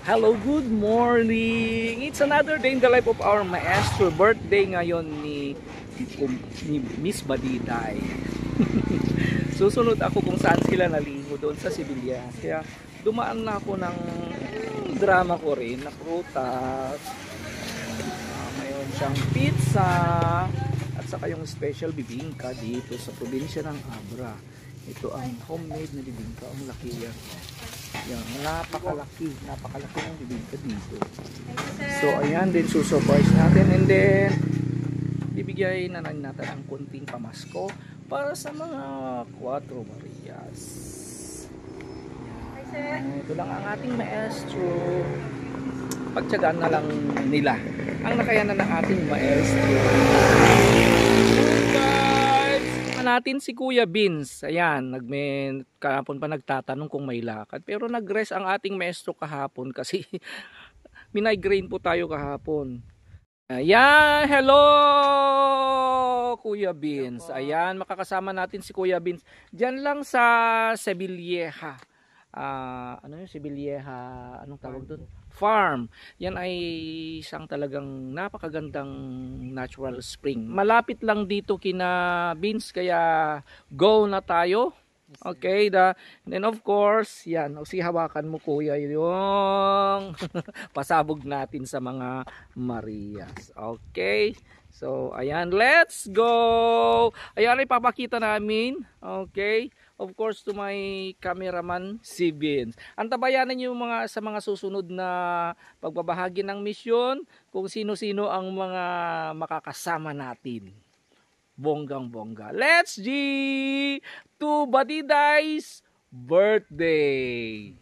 Hello, good morning! It's another day in the life of our maestro. Birthday ngayon ni Miss Badiday. Susunod ako kung saan sila naligo doon sa Sevilla. Kaya dumaan na ako ng drama ko rin na prutas. Mayroon siyang pizza at saka yung special bibingka dito sa probinsya ng Abra. Ito ang homemade na bibingka. Ang laki yan. Yan, napakalaki ng bibingka dito. So ayan din, susurprise natin, and then bibigay na lang natin ang konting pamasko para sa mga Cuatro Marias. Yan. Ito lang ang ating maestro. Pagtsagaan na lang nila ang nakayanan ng ating maestro. Natin si Kuya Vince. Ayan, kahapon pa nagtatanong kung may lakad. Pero nag-rest ang ating maestro kahapon kasi migraine po tayo kahapon. Ayan, hello Kuya Vince. Ayan, makakasama natin si Kuya Vince. Diyan lang sa Sevilleja. Ano yung Sevilleja? Anong tawag doon? Farm. Yan ay isang talagang napakagandang natural spring. Malapit lang dito kina Vince, kaya go na tayo. Okay, and then of course, yan, hawakan mo kuya yung pasabog natin sa mga Marias. Okay, so ayan, let's go. Ayan, ipapakita namin. Okay, of course to my cameraman si Vince. Antabayanan niyo sa mga susunod na pagbabahagi ng misyon kung sino-sino ang mga makakasama natin. Bonggang-bongga. Let's G to Badiday's birthday.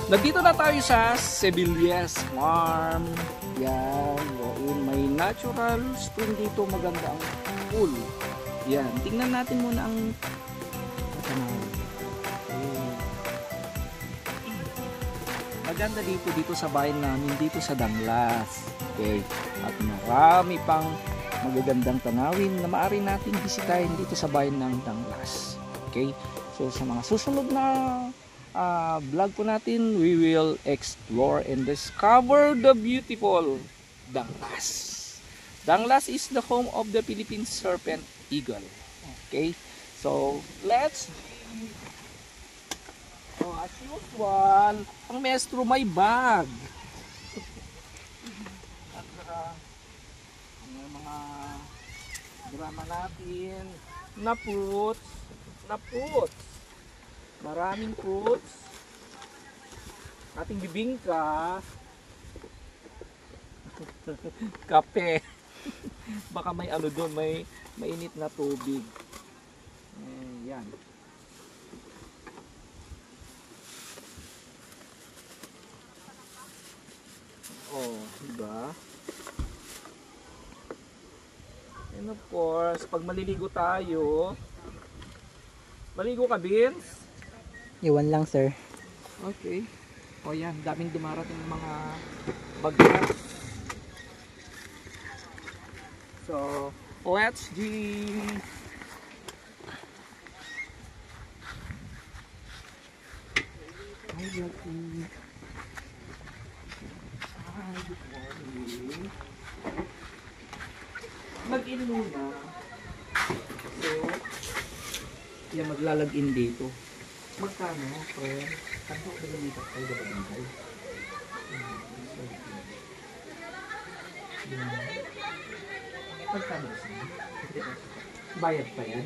Nandito na tayo sa Sebelias Farm. Yan, may natural spring dito, maganda ang pool. Yan, tingnan natin muna ang maganda dito sa bayan namin, dito sa Danglas. Okay, at marami pang magagandang tanawin na maaari nating bisitahin dito sa bayan ng Danglas. Okay, so sa mga susunod na vlog po natin, we will explore and discover the beautiful Danglas. Danglas is the home of the Philippine serpent eagle. Okay, so let's as usual, ang maestro may bag. At may mga drama natin na fruits. Maraming fruits. Ating bibingka. Kape. Baka may ano doon, may mainit na tubig. Yan. Oh, diba? And of course, pag maliligo tayo, maligo ka, Vince? Iwan lang, sir. Okay. O yan, daming dumarating mga bagay. So, let's go. Good morning. Mag-in muna. So, yan, maglalag-in dito. Magkano, friend? Kanto ko ba dito kayo ba bangkay? Magkano siya? Bayad pa yan?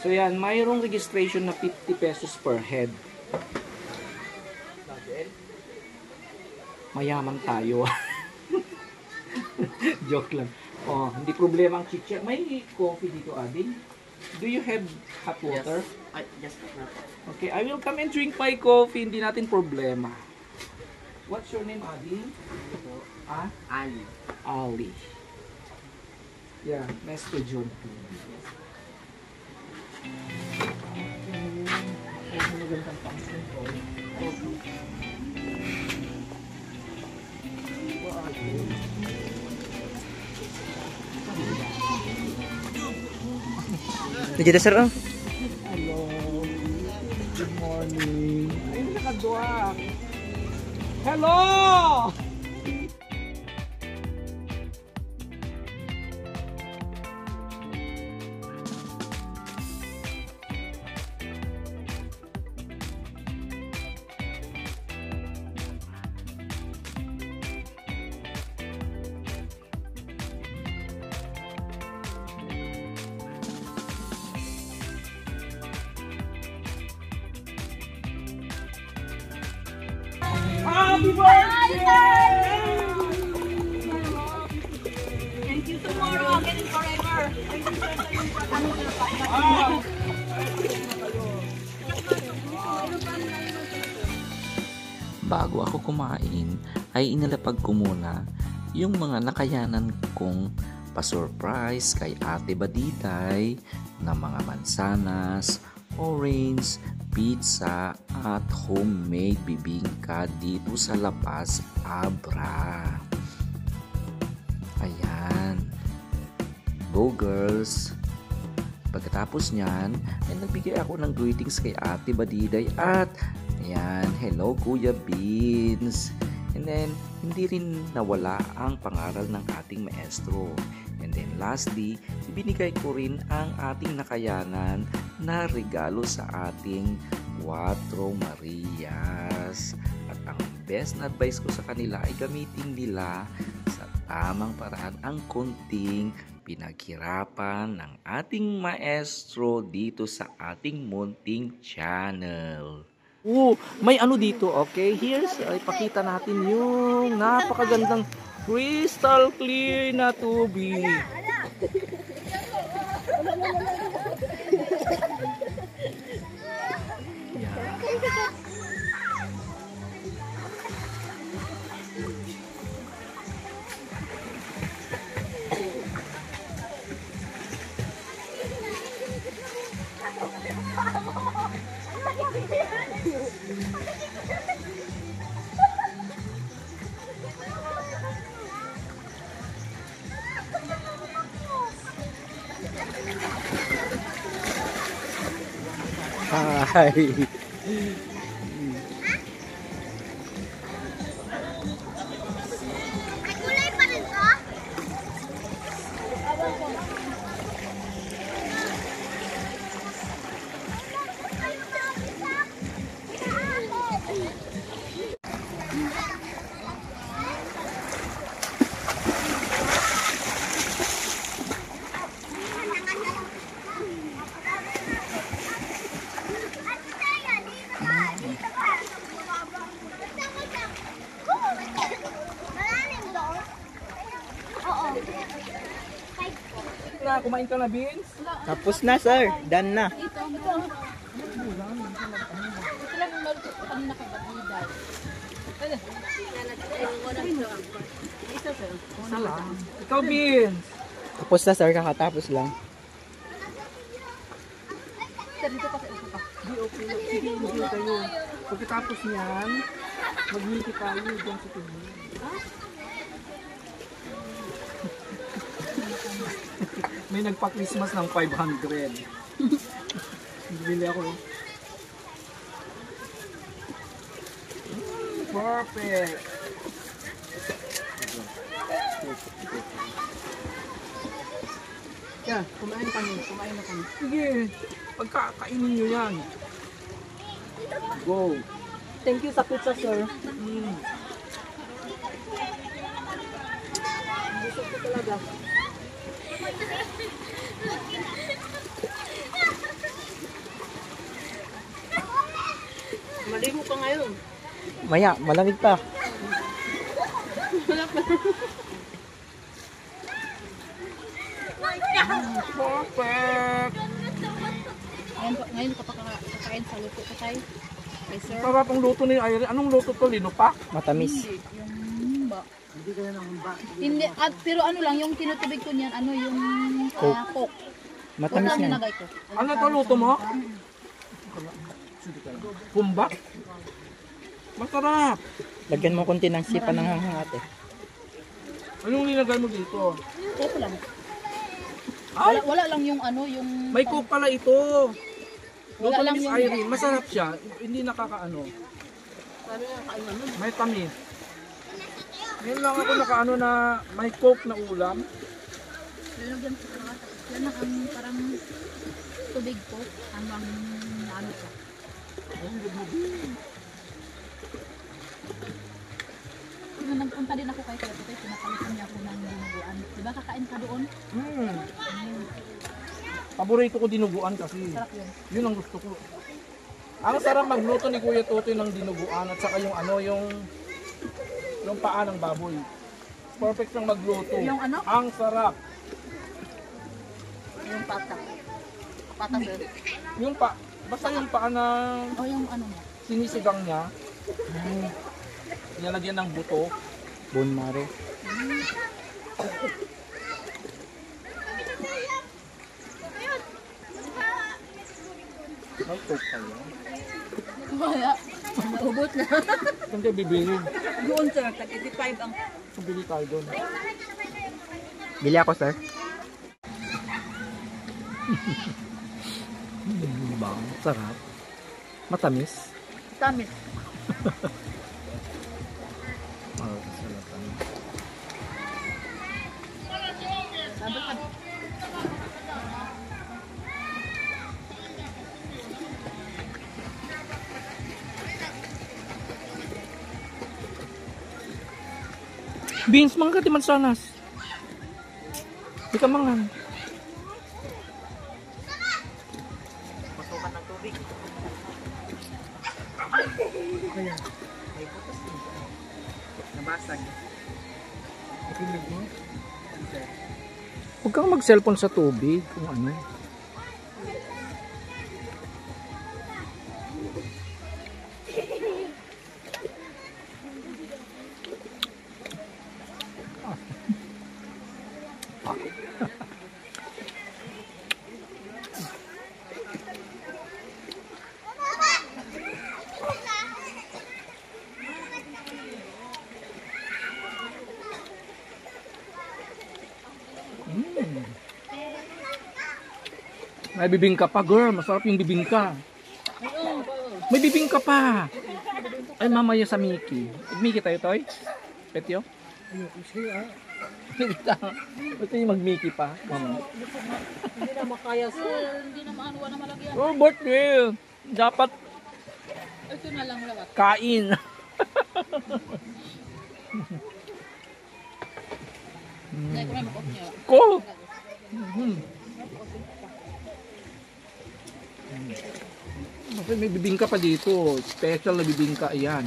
So yan, mayroong registration na 50 pesos per head. Mayaman tayo. Joke lang. Oh, hindi problema ang chicha. May coffee dito, Ading? Do you have hot water? Yes. Okay, I will come and drink my coffee. Hindi natin problema. What's your name, Adi? Ali. Ali. Yeah, nice to join you. Magandang function ko. Nandiyan na, sir, oh. Hello. Good morning. Ay, nakadua. Hello! Happy birthday! Thank you tomorrow again and forever. Bago ako kumain, ay inilapag ko muna yung mga nakayanan kong pa-surprise kay Ate Badiday na mga mansanas, orange, pizza at homemade bibingka dito sa La Paz, Abra. Ayan. Go girls! Pagkatapos niyan, ay nagbigay ako ng greetings kay Ate Badiday at ayan, hello Kuya Beans. And then, hindi rin nawala ang pangaral ng ating maestro. And then lastly, ibinigay ko rin ang ating nakayanan na regalo sa ating 4 Marias. At ang best na advice ko sa kanila ay gamitin nila sa tamang paraan ang kunting pinaghirapan ng ating maestro dito sa ating munting channel. May ano dito, okay? Here's, ipakita natin yung napakagandang crystal clear na tubig. Hi. Kulay pa rin to? Na, kumain ka na, Beans? Tapos na, sir. Done na. Ikaw, Beans. Tapos na, sir. Kakatapos lang. Di, okay lang. Sige, enjoy kayo. Pagkatapos niyan, mag-meeting tayo dyan sa tingin. May nagpa-Christmas ng 500. Bili ako. Perfect. Yeah, kumain na kami. Sige, pagkakainin nyo yan. Go. Thank you sa pizza, sir. Gusto ko talaga. Maligo ka ngayon. Maya, malamig pa. Perfect. Ngayon ka pa kakain sa luto ko tayo. Ay, sir. Sarap ang luto ni Irene. Anong luto to? Linopak? Matamis. Yung ba? Hindi, pero ano lang, yung tinutubig ko niyan, ano yung coke. Matamis Coke lang na. nilagay ko. Ano to luto mo? Pumbak? Masarap. Lagyan mo konti ng sipa ng hanghang ate. Anong nilagay mo dito? Coke lang. Ay, Wala lang yung ano, yung... may coke pala ito. Luto Wala ni lang Miss yung- Irene. Masarap siya. Hindi nakakaano. May tamis. Ngayon lang ako nakaano na may coke na ulam. Lalagyan ko lang. Yan lang ang parang tubig ko. Hanggang ano siya. Nung nagpunta din ako kay Kuya Totoy, pinapalitan niya ako ng dinuguan. Diba kakain ka doon? Paborito ko dinuguan kasi. Sarap yun. Yun ang gusto ko. Ang sarap magluto ni Kuya Totoy ng dinuguan at saka yung ano, yung paa ng baboy. Perfect siyang magluto. Yung ano? Ang sarap. Yung pata. Pata, sir. Yung basta yung paa na O yung ano niya. sinisigang niya. Nilagyan ng buto. Bone marrow. May coke kayo. Wala. Naubot na. Saan kayo bibili? Doon, sir. Tag-85 ang... Bili tayo doon. Bili ako, sir. Bang, sarap. Matamis. Tamis. Sabi ka. Beans, mangga di man sanas. Di ka mangan. Masukan ng tubig. Kaya, may butas din. Nabasag. Ipilig mo? Sir. Huwag kang mag-cellphone sa tubig kung ano. May bibingka pa, girl. Masarap yung bibingka. May bibingka pa. Ay, mamaya sa Mickey. Mickey tayo, Toy? Petyo? Ito yung mag-Mickey pa, mama. Hindi na makaya sir. Hindi na maanuwa na malagyan. Oh, birthday. Dapat Ito na lang lahat. kain. Dahil ko na mag-off niya. Ko. Kasi may bibingka pa dito. Special na bibingka. Ayan.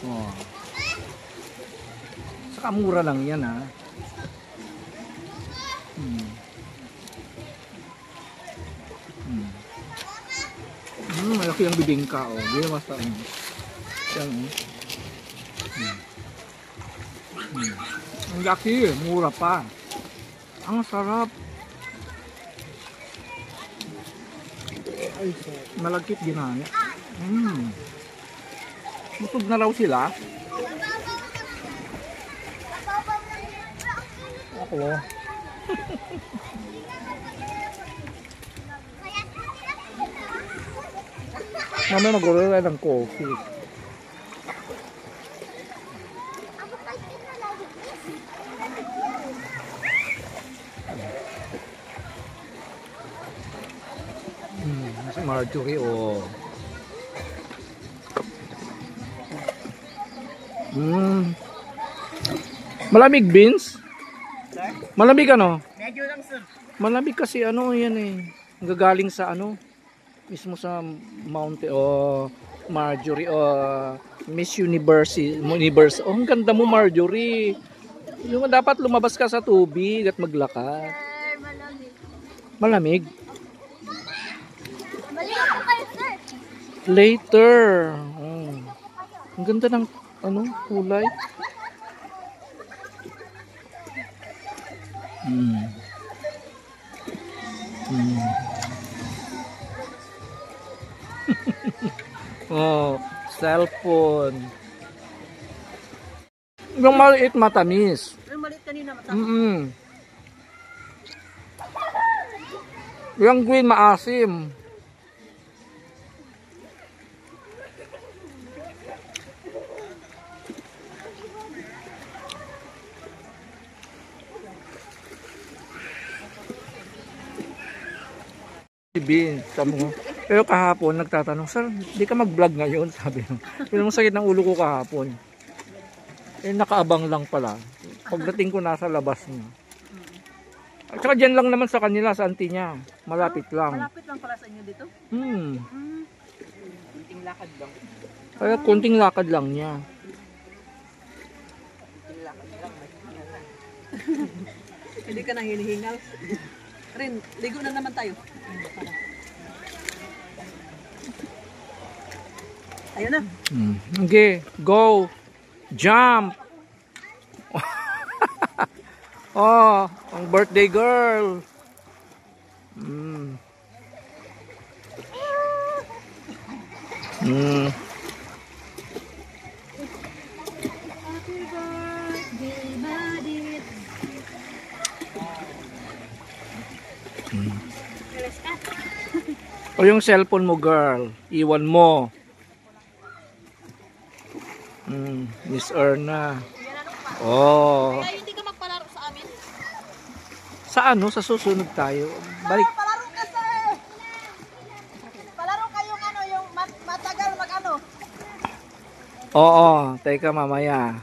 Oh. Saka mura lang yan, ha. Malaki ang bibingka, oh. Hindi naman sa ano. Yan, oh. Ang laki, mura pa. Ang sarap. Malagkit ginaya. Busog na raw sila. Ako. Mamaya mag-order ng coffee. Si Marjorie, oh. Malamig, Beans? Malamig ano? Medyo lang sir. Malamig kasi ano yan eh. Gagaling sa ano? Mismo sa mountain. Oh, Marjorie. Oh, Miss Universe. Oh, ang ganda mo, Marjorie. Yung dapat lumabas ka sa tubig at maglakad. Malamig. Later. Oh. Ang ganda ng ano, kulay. Oh, cellphone. Yung maliit matamis. Yung maliit kanina matamis. Yung green maasim. Bin, sabi mo. Pero kahapon nagtatanong, sir, di ka mag-vlog ngayon, sabi mo. Pero masakit ng ulo ko kahapon. Eh nakaabang lang pala. Pagdating ko nasa labas niya. At saka dyan lang naman sa kanila, sa auntie niya. Malapit lang. Malapit lang pala sa inyo dito? Kunting lakad lang. Kaya kunting lakad lang niya. Hindi ka nang hinihingal. Rin, ligo na naman tayo. Ayun na. Okay, go. Jump. Oh, ang birthday girl. O yung cellphone mo, girl, iwan mo. Miss Erna. Oh. Kaya hindi ka magpalaro sa amin. Sa ano? Sa susunod tayo. Balik. Palaro ka sir! Palaro kayong ano, yung matagal mag-ano. Oo, teka mamaya.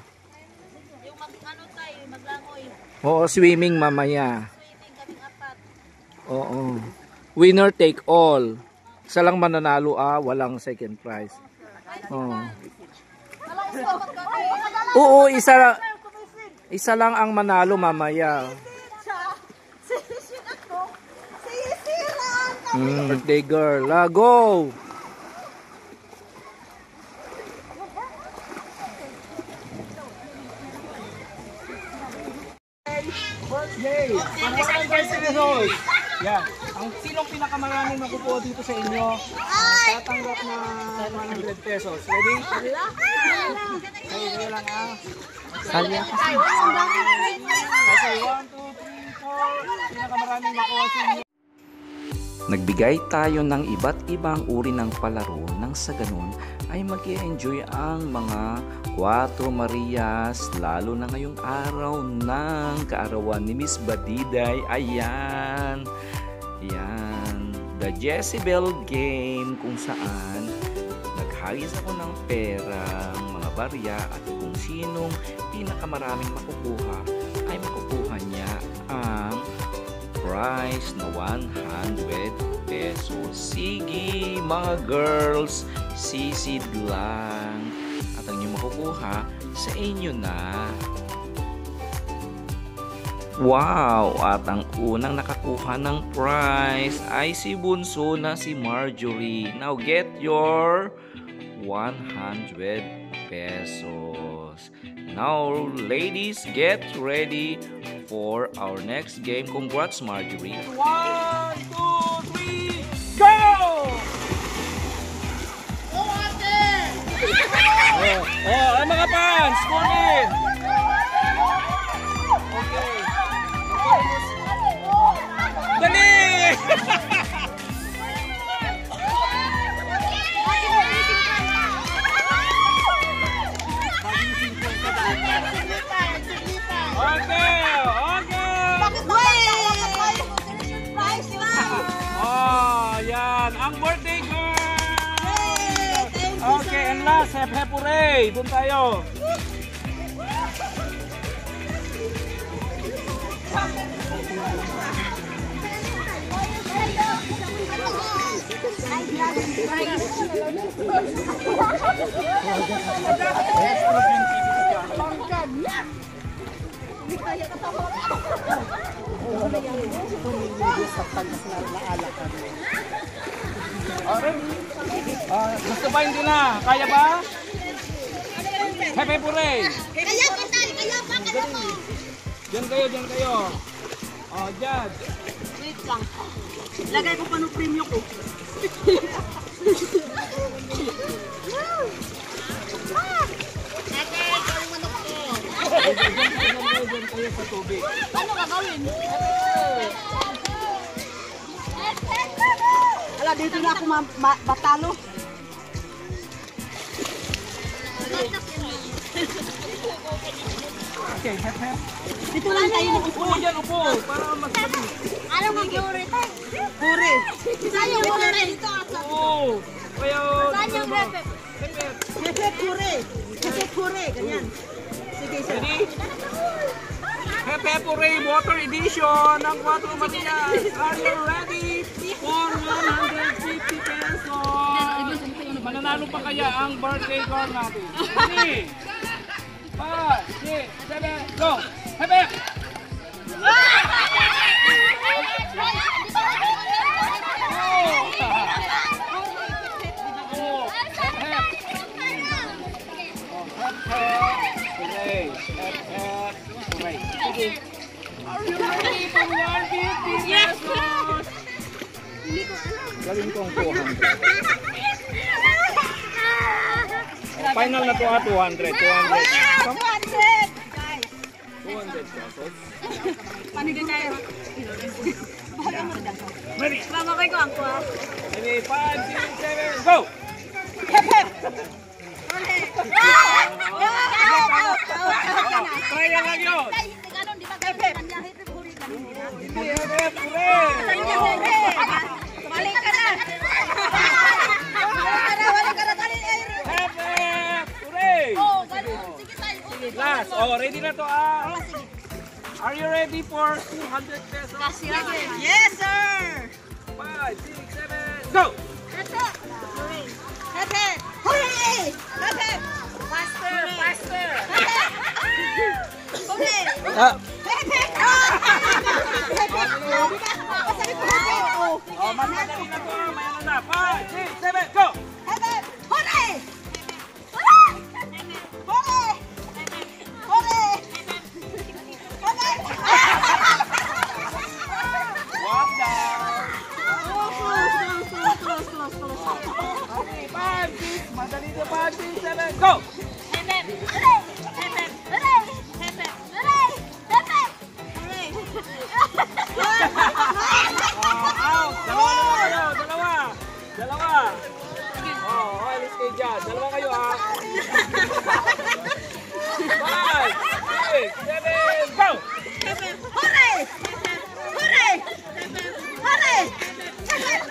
Yung ano tayo, maglangoy. Oo, swimming mamaya. Swimming kaming apat. Oo. Winner take all. Isa lang mananalo, walang second prize. Oo. Oo, isa lang ang manalo mamaya. Sisir ako. Sisiran ka. Birthday girl. Go! Birthday! Yeah. Ang sinong pinakamarami makukuha dito sa inyo, tatanggap na 100 pesos. Ready? Okay, lang Salya kasi. Okay, 1, 2, 3, 4. Pinakamaraming makuha sa inyo. Nagbigay tayo ng iba't ibang uri ng palaro nang sa ganun ay mag-i-enjoy ang mga Cuatro Marias lalo na ngayong araw ng kaarawan ni Miss Badiday. Ayan, yan, the Jezebel game kung saan naghagis ako ng perang mga barya at kung sinong pinakamaraming makukuha ay makukuha niya ang price na 100 pesos. Sige mga girls, sisid lang at ang inyong makukuha sa inyo na. Wow! At ang unang nakakuha ng prize ay si bunso na si Marjorie. Now get your 100 pesos. Now ladies, get ready for our next game. Congrats Marjorie. 1, 2, 3, go! Ay mga fans, kunin! Okay. Dali! Okay, okay! Oh, yan. Ang birthday girl! Okay, and last, hep hep hooray! Doon tayo. Gusto ba hindi na? Kaya ba? Hep hep hooray! Diyan kayo, diyan kayo. Oh, dyan. Wait lang. Lagay ko pa ng premium ko. Diyan kayo sa tubig. Ano gagawin? Ala, dito na ako matalo. Okay, hep hep. Dito lang tayo na upo. Upo dyan, upo. Para mas Alam mo, Puri. Puri. Saan yung Puri? Dito ako. Oo. Kaya... Saan yung Pepe? Pepe. Pepe Puri. Pepe Puri. Ganyan. Sige, sir. Ready? Pepe Puri Water Edition ng Cuatro Marias. Are you ready for 150 pesos? Mananalo pa kaya ang birthday girl natin? Ready? 5, 6, 7, go! Pepe! Are you ready for 150 pesos? Galing kong 200. Final na to 200. 200 pesos. Panigin tayo. Ready? Mamamay ko ang kuha. Ready? 5, 6, 7, go! Hep hep! Try lang yun! Hindi, hep, hooray! Balik ka na! Balik ka na! Hep, hep, hooray! Last, oh, ready na to ah! Are you ready for 200 pesos? Yes, sir! 5, 6, 7, go! Hooray! Hooray! Faster! Faster! Hooray! Oh, mas madali na to, may ano na. 5, 6, 7, go! Hooray! Hooray! Hooray! Hooray! Walk down! Close. Okay, 5, 6, madali na 5, 6, 7, go! Hooray! Hooray! Out! Dalawa na lang kayo! Dalawa! Oh, alis kayo dyan. Dalawa kayo, ha? 5, 6, 7, go! Hooray! Hooray! Hooray! Hep! Hep!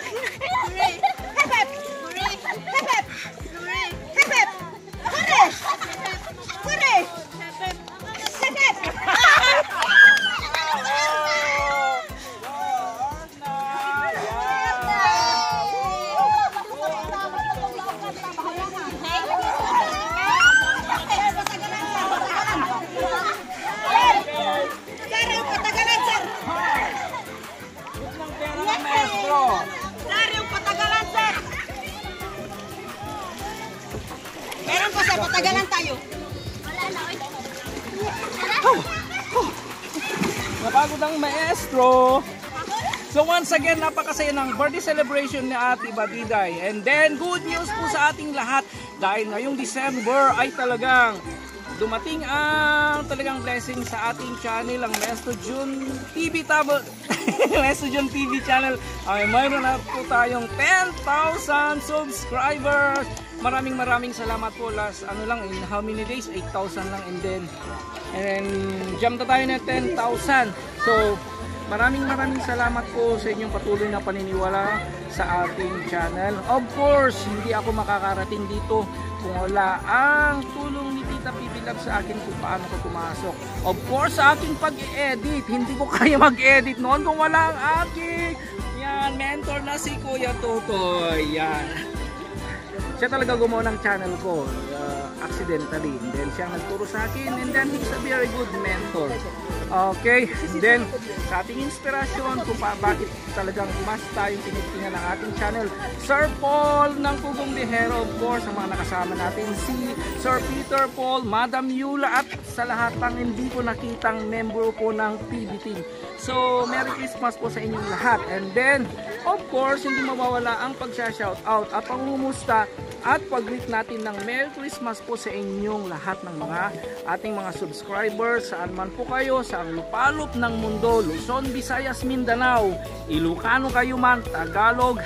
Hep! Hooray! Hooray! Hep! Meron pa sa patagalan tayo. Napagod ang maestro. So once again, napakasaya ng birthday celebration ni Ate Badiday. And then, good news po sa ating lahat. Dahil ngayong December ay talagang dumating ang talagang blessing sa ating channel, ang Mesto June TV Mesto June TV channel. Ay mayroon na po tayong 10,000 subscribers. Maraming salamat po. Last ano lang, in how many days? 8,000 lang, and then jump na tayo na 10,000. So maraming salamat po sa inyong patuloy na paniniwala sa ating channel. Of course, hindi ako makakarating dito kung wala ang tulong ni Tita Pipi Love sa akin kung paano ko pumasok. Of course, sa aking pag-edit, hindi ko kaya mag-edit noon kung wala ang aking mentor na si Kuya Totoy. Siya talaga gumawa ng channel ko accidentally, and then siya nagturo sa akin, and then he's a very good mentor. Okay, and then sa ating inspirasyon kung bakit talagang mas tayong tinitingnan ng ating channel, Sir Paul ng Pugong Bihero, of course, ang mga nakasama natin, si Sir Peter Paul, Madam Yula, at sa lahat ng hindi ko nakitang member po ng PB Team. So, Merry Christmas po sa inyong lahat. And then, of course, hindi mawawala ang pagsha-shoutout at pangumusta at pag-greet natin ng Merry Christmas po sa inyong lahat ng ating mga subscribers, saan man po kayo, sa lupalop ng mundo, Luzon, Visayas, Mindanao, Ilocano kayo man, Tagalog,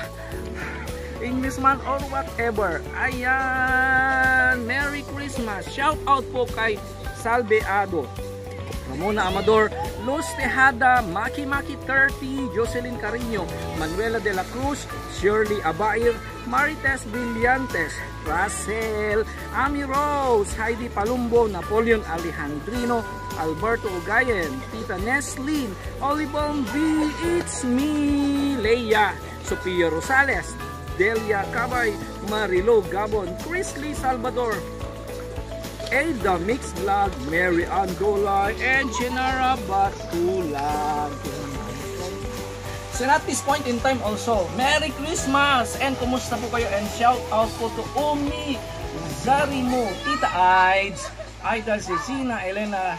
English man, or whatever. Ayan, Merry Christmas. Shoutout po kay Salveado, Ramona Amador, Luz Tejada, Maki 30, Jocelyn Carino, Manuela de la Cruz, Shirley Abair, Marites Brillantes, Russell, Ami Rose, Heidi Palumbo, Napoleon Alejandrino, Alberto Ugayen, Tita Neslin, Olivon V, It's Me, Leia, Sophia Rosales, Delia Cabay, Marilo Gabon, Chris Lee Salvador, Ada Mix Vlog, Mary Angola, and Chenara Batulag. So at this point in time also, Merry Christmas! And kumusta po kayo? And shout out po to Umi Zarimo, Tita Aids, Aida Cecina, Elena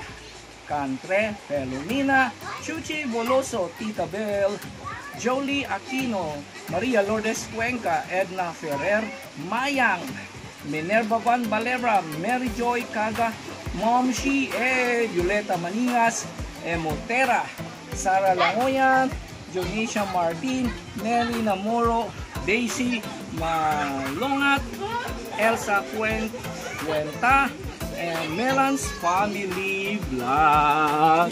Cantre, Felomina, Chuchi Boloso, Tita Bell, Jolie Aquino, Maria Lourdes Cuenca, Edna Ferrer, Mayang, Minerva Van Valera, Mary Joy Caga, Mom Shi, Violeta Maningas, Emotera, Sara Langoyan, Jonisha Martin, Nelly Namoro, Daisy Malongat, Elsa Cuenta, and Melans Family Vlog.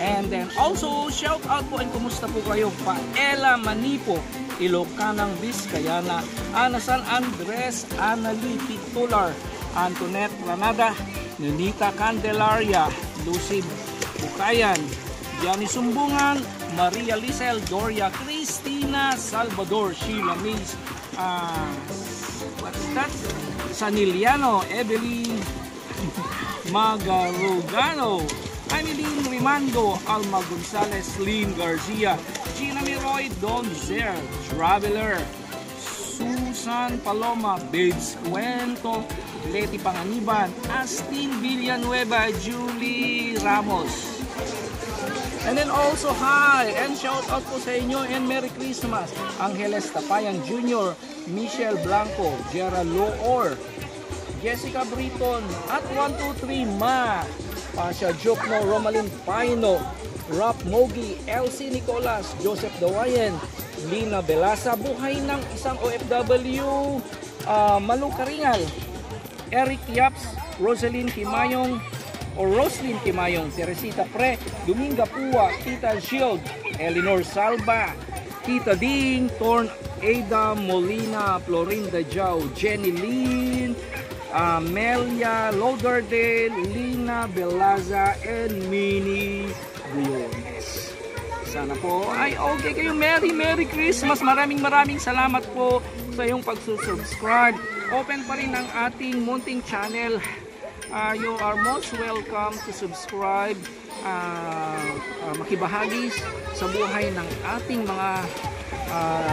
And then also shout out po and kumusta po kayo, Paela Manipo, Ilocanang Vizcayana, Ana San Andres, Annalie Titular, Antoinette Granada, Nunita Candelaria, Lucy Bukayan, Gianni Sumbungan, Maria Lisel, Doria Cristina Salvador, Sheila Mays, what's that? Saniliano, Evelyn Magarugano, Ameline Rimando, Alma Gonzalez, Lynn Garcia, Gina Miroy, Don Zer, Traveler, Susan Paloma, Babes Cuento, Leti Panganiban, Astin Villanueva, Julie Ramos. And then also hi and shout out po sa inyo and Merry Christmas, Angeles Tapayan Jr., Michelle Blanco, Gerald Loor, Jessica Briton, at 123 Ma, Pasha Jokno, Romalyn Paino, Rap Mogi, Elsie Nicolas, Joseph Dawayan, Lina Belasa, buhay ng isang OFW, Malu Karingal, Eric Yaps, Rosalyn Kimayong, o Roslyn Kimayong, Teresita Pre, Dominga Pua, Tita Shield, Eleanor Salva, Tita Ding, Torn Ada Molina, Florinda Jau, Jenny Lynn, Amelia Logardale, Lina Belaza, and Minnie Buyones. Sana po ay okay kayo. Merry Christmas. Maraming salamat po sa iyong pagsusubscribe. Open pa rin ang ating munting channel. You are most welcome to subscribe, makibahagi sa buhay ng ating mga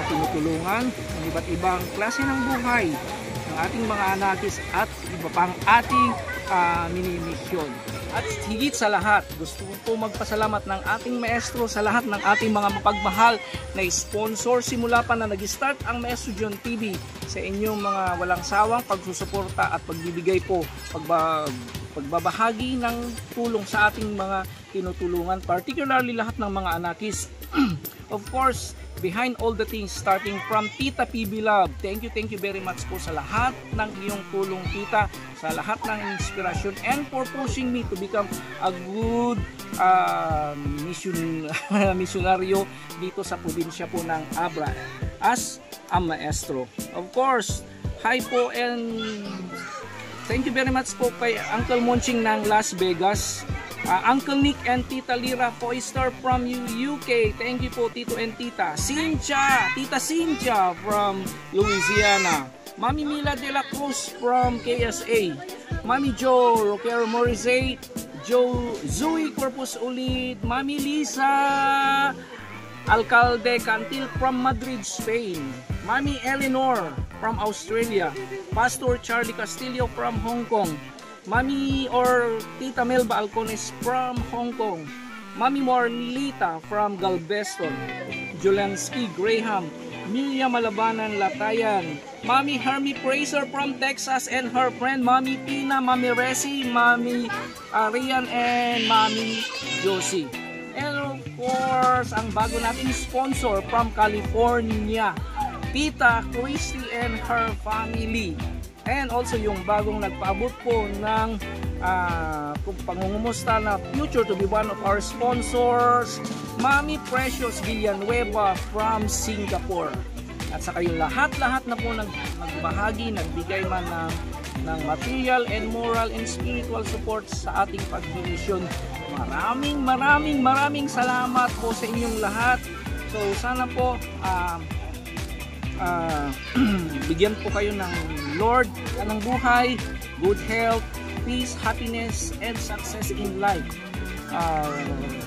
tinutulungan, ng iba't ibang klase ng buhay ng ating mga anakis at iba pang ating mini-mission. At higit sa lahat, gusto ko magpasalamat ng ating maestro sa lahat ng ating mga mapagmahal na sponsor simula pa na nag-start ang Maestro John TV, sa inyong mga walang sawang pagsusuporta at pagbibigay po, pagbabahagi ng tulong sa ating mga tinutulungan, particularly lahat ng mga anakis. Of course, behind all the things, starting from Tita PB Love, thank you very much po sa lahat ng iyong tulong, Tita, sa lahat ng inspirasyon, and for pushing me to become a good misyonaryo dito sa probinsya po ng Abra as a maestro. Of course, hi po, and thank you very much po kay Uncle Monching ng Las Vegas, Uncle Nick and Tita Lira Foister from UK. Thank you po, Tito and Tita. Tita Cynthia from Louisiana. Mami Mila de la Cruz from KSA. Mami Joe Roquero Morizate. Zoe Corpus Ulid. Mami Lisa Alcalde Cantil from Madrid, Spain. Mami Eleanor from Australia. Pastor Charlie Castillo from Hong Kong. Mami or Tita Melba Alcones from Hong Kong. Mami Morlita from Galveston. Jolansky Graham. Miriam Malabanan Latayan. Mami Hermie Fraser from Texas and her friend Mami Pina, Mami Resi, Mami Arian, and Mami Josie. And of course, ang bago nating sponsor from California, Tita Christy and her family. And also yung bagong nagpaabot po ng pangungumusta na future to be one of our sponsors, Mami Precious Villanueva from Singapore. At saka yung lahat na po nagbahagi, nagbigay man ng material and moral and spiritual support sa ating pag-mission. Maraming salamat po sa inyong lahat. So sana po bigyan po kayo ng Lord ng buhay, good health, peace, happiness, and success in life.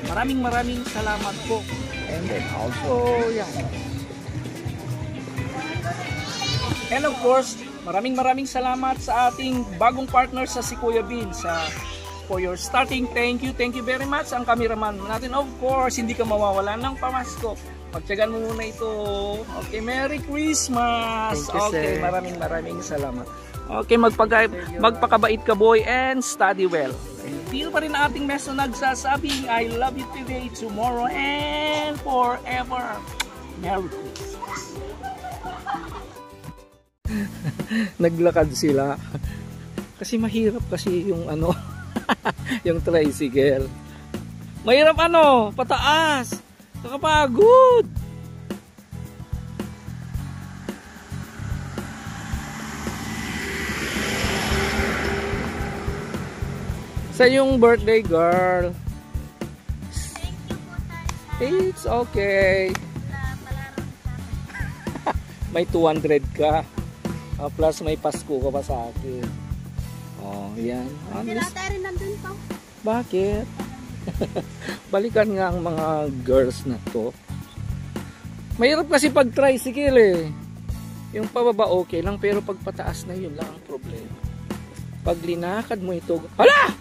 Maraming salamat po. And then also, and of course, maraming salamat sa ating bagong partner sa si Kuya Bin for your starting. Thank you very much. Ang cameraman natin, of course, hindi ka mawawala ng pamasko. Pagtyagan mo muna ito. Okay, Merry Christmas. Okay, maraming salamat. Okay, magpakabait ka, boy, and study well. Dito pa rin ating meso nagsasabing, I love you today, tomorrow, and forever. Merry Christmas. Naglakad sila. Kasi mahirap kasi yung yung tricycle. Mahirap pataas. Nakapagod. Sa yung birthday, girl. It's okay. May 200 ka. Plus may Pasko ka pa sa akin. Oh, yan. Tayo rin nandun pa. Bakit? Balikan nga ang mga girls na to. Mahirap kasi pag tricycle eh. Yung pababa okay lang, pero pag pataas na, yun lang ang problema. Pag linakad mo ito, hala!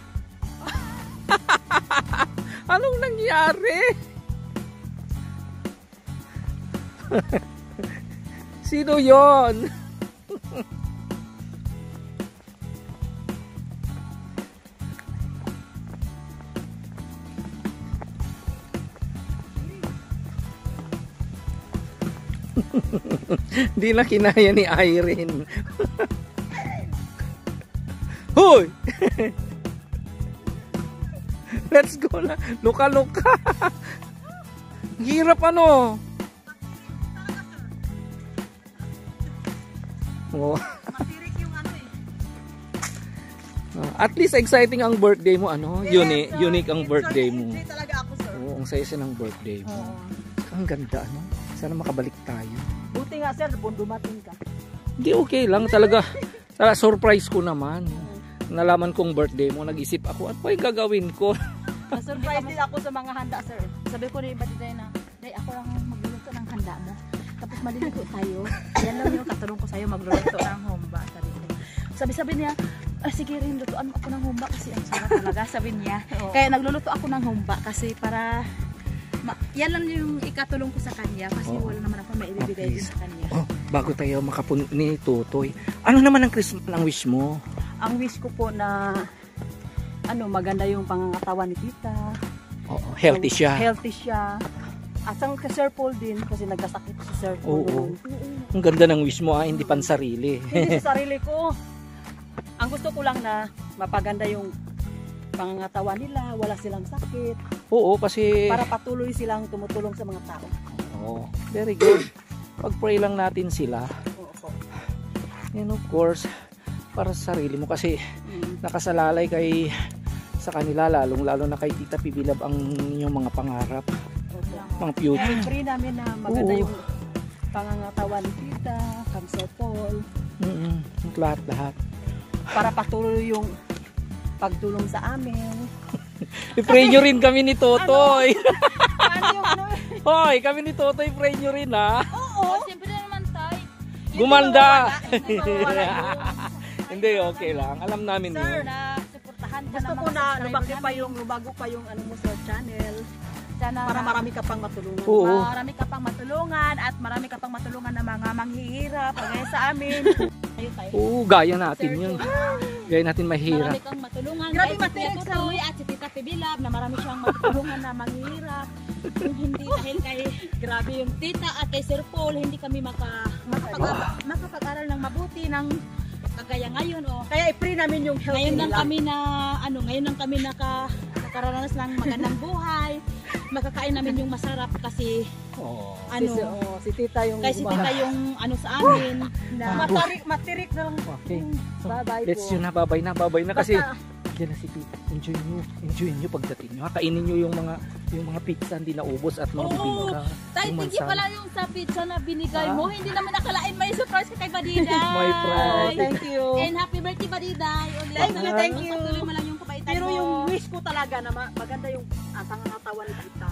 Anong nangyari? Sino yon? Hindi na kinaya ni Irene. Hoy! Let's go na. Luka-luka. Hirap ano. Oh. Matirik yung ano eh. At least exciting ang birthday mo, ano? Yes, Unique ang birthday mo. Hindi talaga ako, sir. Oo, ang saya ng birthday mo. Oo. Ang ganda, ano? Sana makabalik tayo. Buti nga, sir, kung dumating ka. Hindi, okay lang talaga. Surprise ko naman. Nalaman kong birthday mo, nag-isip ako, at pa yung gagawin ko? Na-surprise din ako sa mga handa, sir. Sabi ko ni Badiday na, Day, ako lang magluluto ng handa mo. Tapos maliligo tayo. Yan lang yung katulong ko sa'yo, magluluto ng humba. Sabi niya, sige rin, lutuan mo ako ng humba kasi ang sarap talaga, sabi niya. Kaya nagluluto ako ng humba kasi para, yan lang yung ikatulong ko sa kanya kasi wala naman ako maibibigay din sa kanya. Oh, bago tayo ni Tutoy, ano naman ang Christmas ang wish mo? Ang wish ko po na, maganda yung pangangatawan ni tita. Oo, healthy siya. Healthy siya. At ang kay Sir Paul din kasi nagkasakit si Sir Paul. Oo. Ang ganda ng wish mo, hindi pansarili. Hindi sa sarili ko. Ang gusto ko lang na mapaganda yung pangangatawan nila, wala silang sakit, Oo, kasi... para patuloy silang tumutulong sa mga tao. Oo, very good. Pag-pray lang natin sila. Oo po. And of course, para sa sarili mo kasi nakasalalay kay sa kanila, lalo na kay Tita Pibilab ang inyong mga pangarap, mga future. Pray namin na maganda Oo. yung pangangatawan ni tita, kay Sir Paul, Lahat. para patuloy yung pagtulong sa amin. I-pray nyo rin kami ni Totoy. Ano yung Hoy, kami ni Totoy, pray nyo rin ha. Oo, siyempre naman tayo. Gumanda. Wala Hindi, okay lang. Alam namin Sir, yun. na suportahan ka Gusto ng ko mga na subscriber lumago pa yung ano mo sa channel. Sana Para marami ka pang matulungan. Oo. marami ka pang matulungan at marami ka pang matulungan ng mga manghihirap kagaya sa amin. Ayun tayo. Oo, gaya natin Sir, yun. Gaya natin mahirap. Marami kang matulungan. Grabe, Kahit si matirik, Kuya Tutoy at si Tita Pibilab na marami siyang matulungan na manghihirap. Kung hindi dahil kay grabe yung tita at kay Sir Paul, hindi kami makapag-aral ng mabuti ng kagaya ngayon. Kaya i-pray namin yung health Ngayon lang nila. kami nakaranas ng magandang buhay. Makakain namin yung masarap kasi Si tita yung kasi tita yung sa amin na matirik na lang. Okay. So, Bye-bye let's po. yun na, babay na kasi Basta, yan na si Tita. Enjoy nyo pagdating nyo. Kainin nyo yung mga pizza hindi naubos at mga bibingka. Tay, yung thank you mansala. pala yung sa pizza na binigay mo. Hindi naman nakalain may surprise ka kay Badiday. My pride. thank you. And happy birthday Badiday. Thank you. Patuloy mo lang yung kabaitan Pero mo. yung wish ko talaga na maganda yung pangangatawan ni tita.